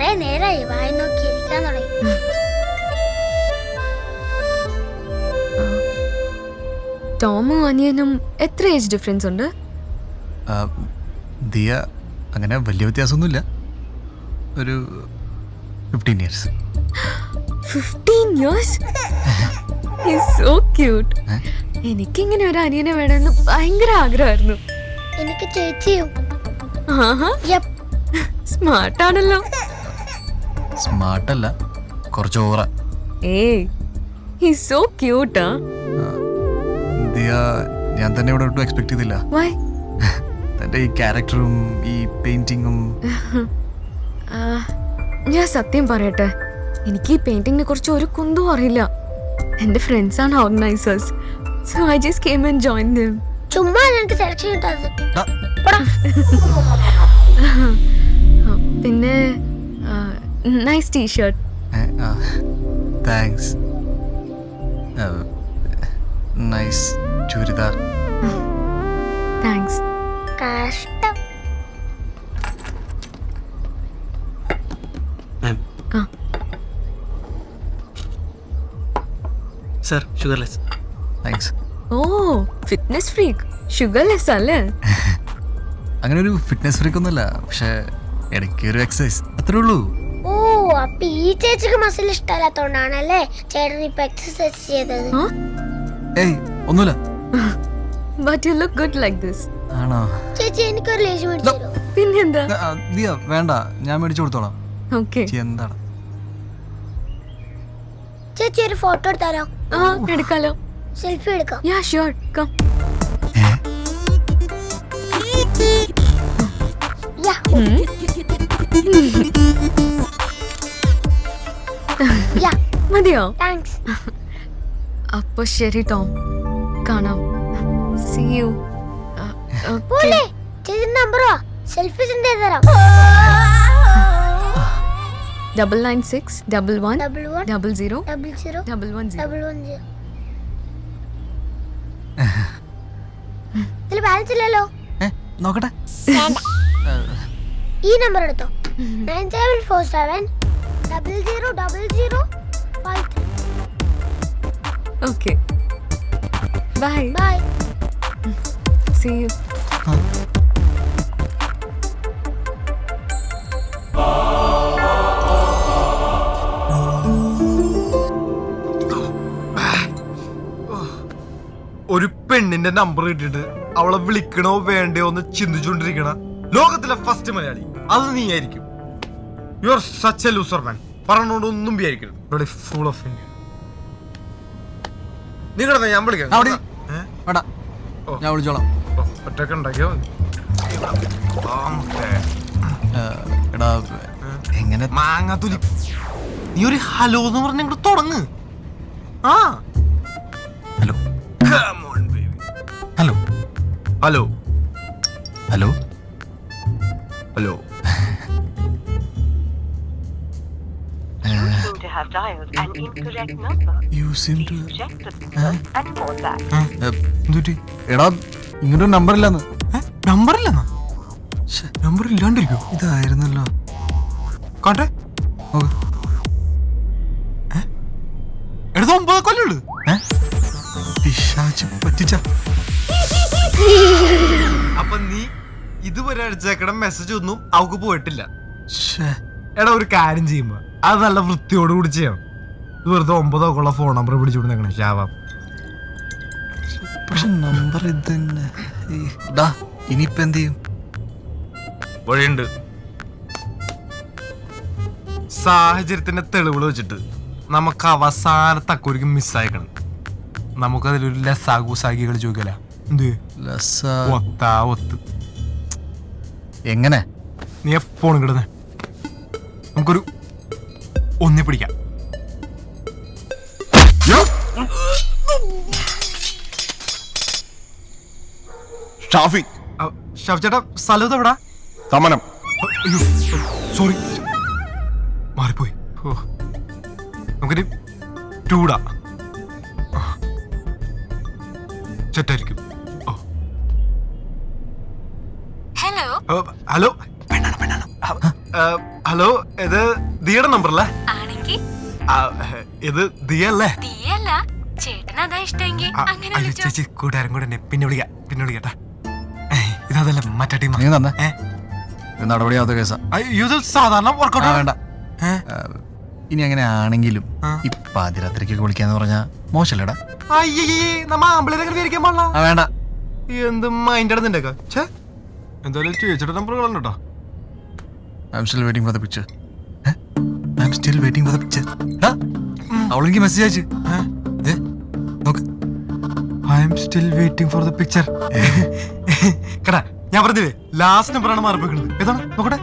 കൊറേ നേരമായി വായി നോക്കി ഇരിക്കാൻ തുടങ്ങി. ടോമും അനിയനും എത്ര ഏജ് ഡിഫറൻസ് ഉണ്ട്? ദിയ അങ്ങനെ വലിയ വ്യത്യാസമൊന്നുമില്ല, ഒരു 15 years. 15 years? He's so cute. എനിക്കിങ്ങനെ ഒരു അനിയനെ വേണമെന്ന് ഭയങ്കര ആഗ്രഹമായിരുന്നു. എനിക്ക് ചേച്ചിയും. സ്മാർട്ടാണല്ലോ. സ്മാർട്ടല്ല, കുറച്ച് ഓവറാ. ഏയ്, he's so cute. ദിയ ഞാൻ തന്നെ ഇവിടെ ഒട്ടും എക്സ്പെക്ട് ചെയ്തില്ല. Why? തൻ്റെ ഈ ക്യാരക്ടറും ഈ പെയിന്റിങ്ങും. ഞാൻ സത്യം പറയട്ടെ, എനിക്ക് ഈ പെയിന്റിങ്ങിനെ കുറിച്ച് ഒരു കുന്തും അറിയില്ല. എന്റെ ഫ്രണ്ട്സ് ആണ് organisers, so I just came and join them. ചുമ്മാ എനിക്ക് സെലക്ഷൻ കിട്ടാതെ. പിന്നെ nice t-shirt. Thanks. Nice churidar. Thanks. കഷ്ടം. Sir, sugarless. Thanks. Oh, fitness freak. Sugarless അല്ലേ? അങ്ങനെ ഒരു ഫിറ്റ്നസ് ഫ്രീക്ക് ഒന്നുമല്ല, പക്ഷെ ഇടയ്ക്ക് ഒരു എക്സസൈസ്, അത്രേ ഉള്ളൂ. ഓ, അപ്പൊ ഈ ചേച്ചിക്ക് മസിൽ ഇഷ്ടമല്ലാത്തോണ്ടാണല്ലേ ചേട്ടൻ ഇപ്പൊ എക്സസൈസ് ചെയ്തത്? ഏയ് ഒന്നുമില്ല. But you look good like this. ആണോ? ചേച്ചി എനിക്കൊരു ലേശ് മേടിച്ചു തരോ? പിന്നെന്താ? ദിയ വേണ്ട, ഞാൻ മേടിച്ചു കൊടുത്തോളാം. ഓക്കെ. എന്താണ് ചേച്ചി ഒരു ഫോട്ടോ എടുത്താലോ? എടുക്കാലോ. സെൽഫി എടുക്കാം. Yeah, sure. Come. മതിയോ? താങ്ക്സ്. അപ്പൊ ശരി ടോം, കാണാം. See you. പോലെ ചേച്ചി നമ്പറോ സെൽഫി സെൻഡ് ചെയ്ത് തരാം. 996 11 00 00 110. ഇതിൽ ബാലൻസ് ഇല്ലല്ലോ. നോക്കട്ടെ. ഈ നമ്പർ എടുത്തോ. 9747 0000 53. Okay. Bye. Bye. See you. ഒരു പെണ്ണിന്റെ നമ്പർ ഇട്ടിട്ട് അവളെ വിളിക്കണോ വേണ്ടയോ എന്ന് ചിന്തിച്ചുകൊണ്ടിരിക്കണ ലോകത്തിലെ ഫസ്റ്റ് മലയാളി അത് നീ ആയിരിക്കും. You are such a loser man. പറഞ്ഞോണ്ട് ഒന്നും വിചാരിക്കരുത്. Full of India. നീ കിടന്ന ഞാൻ വിളിക്കാം. ഞാൻ വിളിച്ചോളാം. ഒറ്റക്ക് ഉണ്ടാക്കിയാ മതി. എടാ എങ്ങനെ മാങ്ങാത്തുലി, നീ ഒരു ഹലോ എന്ന് പറഞ്ഞ ഇങ്ങോട്ട് തുടങ്ങ്. ആ hello hello hello hello hello. To have dialed an incorrect number. You seem to Check the number and call back. എടാ ഇങ്ങനൊരു നമ്പർ ഇല്ലെന്ന്. നമ്പർ ഇല്ലെന്നാ? നമ്പർ ഇല്ലാണ്ടിരിക്കോ? ഇതായിരുന്നല്ലോ. കാട്ടെ എടുത്ത 9 കൊല്ലുള്ളു. പറ്റിച്ച. അപ്പൊ നീ ഇതുവരെ അടിച്ചേക്കണ മെസ്സേജ് ഒന്നും അവക്ക് പോയിട്ടില്ല. എടാ ഒരു കാര്യം ചെയ്യുമ്പോ അത് നല്ല വൃത്തിയോട് കൂടി ചെയ്യണം. ഇത് വെറുതെ 9 ഒക്കെ ഫോൺ നമ്പർ പിടിച്ചുകൊണ്ടിരിക്കണേ ശാപം. പക്ഷെ നമ്പർ ഇത് തന്നെ. ഇനിയിപ്പോ എന്ത് ചെയ്യും? വഴിയുണ്ട്. സാഹചര്യത്തിന്റെ തെളിവുകൾ വെച്ചിട്ട് നമുക്ക് അവസാനത്തക്കൊരിക്കും മിസ്സായിക്കണം. നമുക്കതിലൊരു ലസാഗുസാഗി കളി ചോദിക്കല. എന്ത് ഒത്താ ഒത്ത് എങ്ങനെ? നീ ഫോൺ കിടന്നേ, നമുക്കൊരു ഒന്നി പിടിക്കാം. ഷാഫി. ഷാഫി ചേട്ടാ, സ്ഥലത്ത് എവിടാ? തമനം. അയ്യോ സോറി, മാറിപ്പോയി. നമുക്കിനി ടൂടാ സെറ്റായിരിക്കും. Hello. ഹലോ, പെണ്ണാണ്. ഹലോ ഇത് ദിയുടെ നമ്പർ അല്ലേ? ആണെങ്കിൽ ഇത് ദിയ അല്ലേ? തീയല്ല ചേട്ടനതാ ഇഷ്ടമെങ്കിൽ അങ്ങനെ അയ്യോ വിളിച്ചോ. ചേച്ചി കൂട്ടുകാരൻ കൂടെ തന്നെ പിന്നെ വിളിക്കട്ടാ. ഇതല്ല മറ്റേ ടീം. നീ തന്നെ നടപടിയാവാത്ത കേസാ. അയ്യോ ഇത് സാധാരണ ആ, വർക്കൗട്ട് വേണ്ട. ഇനി അങ്ങനെ ആണെങ്കിലും ഈ പാതിരാത്രിക്കൊക്കെ വിളിക്കാന്ന് പറഞ്ഞാ മോശമല്ലേടാ? അയ്യേ നമ്മ ആമ്പിളേരെ വിചാരിക്കാൻ പാടില്ല. ആ വേണ്ട. എന്ത് മൈൻഡ് നിന്റെയൊക്കെ എന്തായാലും ചേച്ചിയുടെ നമ്പർ കളഞ്ഞോ. I'm still waiting for the picture. I'm still waiting for the picture. അവളെനിക്ക് മെസ്സേജ് അയച്ചു. നോക്ക്. I'm still waiting for the picture. കേട്ടാ ഞാൻ പറഞ്ഞില്ലേ ലാസ്റ്റ് നമ്പറാണ് മാറിപ്പോയിക്കുന്നത്. ഏതാണ് നോക്കട്ടെ?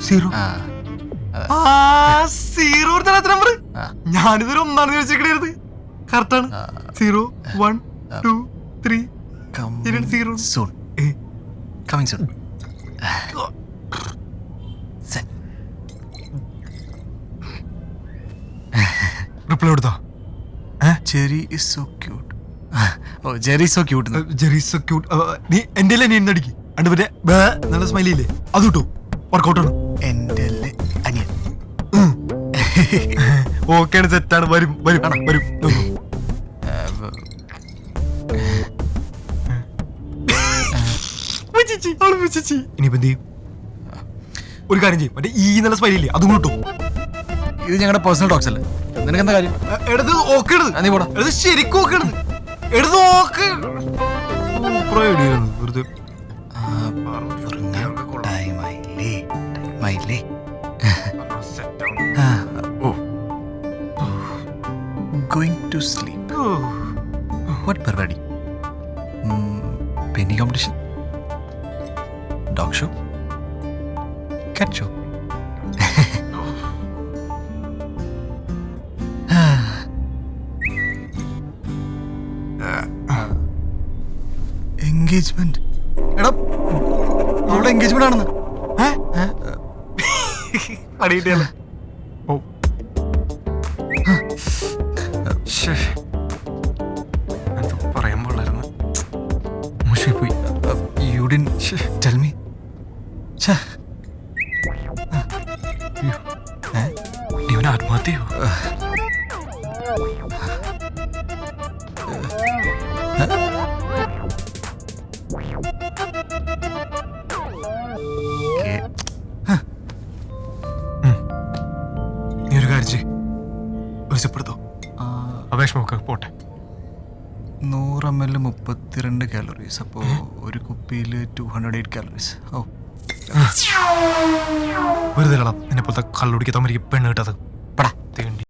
0 0 നമ്പർ. ഞാനിതൊരു ഒന്നാണ് ചോദിച്ചിരിക്കണത്. കറക്റ്റാണ്. 0 1 2 3 0 soon. Coming soon. Set. Reply കൊടുത്തോ? Jerry is so cute. Oh, Jerry is so cute. Jerry so cute. നീ എന്റെ നീ അടിക്ക് അണ്ട് മറ്റേ നല്ല സ്മൈലി ഇല്ലേ അത് കിട്ടു. വർക്കൗട്ടാണ്. എൻ്റെ അനിയൻ. ഓക്കെയാണ്, സെറ്റാണ്. വരും വരും വരും. ഇനിയിപ്പോ എന്ത് ചെയ്യും? ഒരു കാര്യം ചെയ്യും, മറ്റേ ഈ നല്ല സ്മൈലി ഇല്ലേ അതും കിട്ടും. ഇത് ഞങ്ങളുടെ പേഴ്സണൽ ടോക്സ് അല്ലേ? നിനക്ക് എന്താ കാര്യം? എടുത്ത് ഓക്കെ എടുത്ത് നീ പോടാ. എടുത്ത് ശരിക്കും ഓക്കെ എടുത്ത് എടുത്ത് ഓക്കെ വെറുതെ Going to sleep. What പരിപാടി? പെയിന്റിംഗ് കോമ്പറ്റീഷൻ, ഡോഗ് ഷോ, കാറ്റ് ഷോ. എൻഗേജ്മെന്റ്. എടാ അവളുടെ എൻഗേജ്മെന്റ് ആണെന്ന്. അടിയിട്ടല്ലേ? ഓ എന്തോ പറയാൻ പാടില്ലായിരുന്നു. മോശമായി പോയി. You didn't tell me. നീ അവനെ ആത്മഹത്യയോ? നീ ഒരു കാര്യം ചെയ്യ്, ഒരു സിപ്പെടുത്തോ. അപേക്ഷമൊക്കെ പോട്ടെ. 100 ml 32 കാലറീസ്. അപ്പോൾ ഒരു കുപ്പിയിൽ 208 കാലറീസ്. ഓ വെറുതെ നിന്നെ പോലത്തെ കള്ളുടിക്കാത്തവർക്ക് പെണ്ണ് കിട്ടാത്തത്.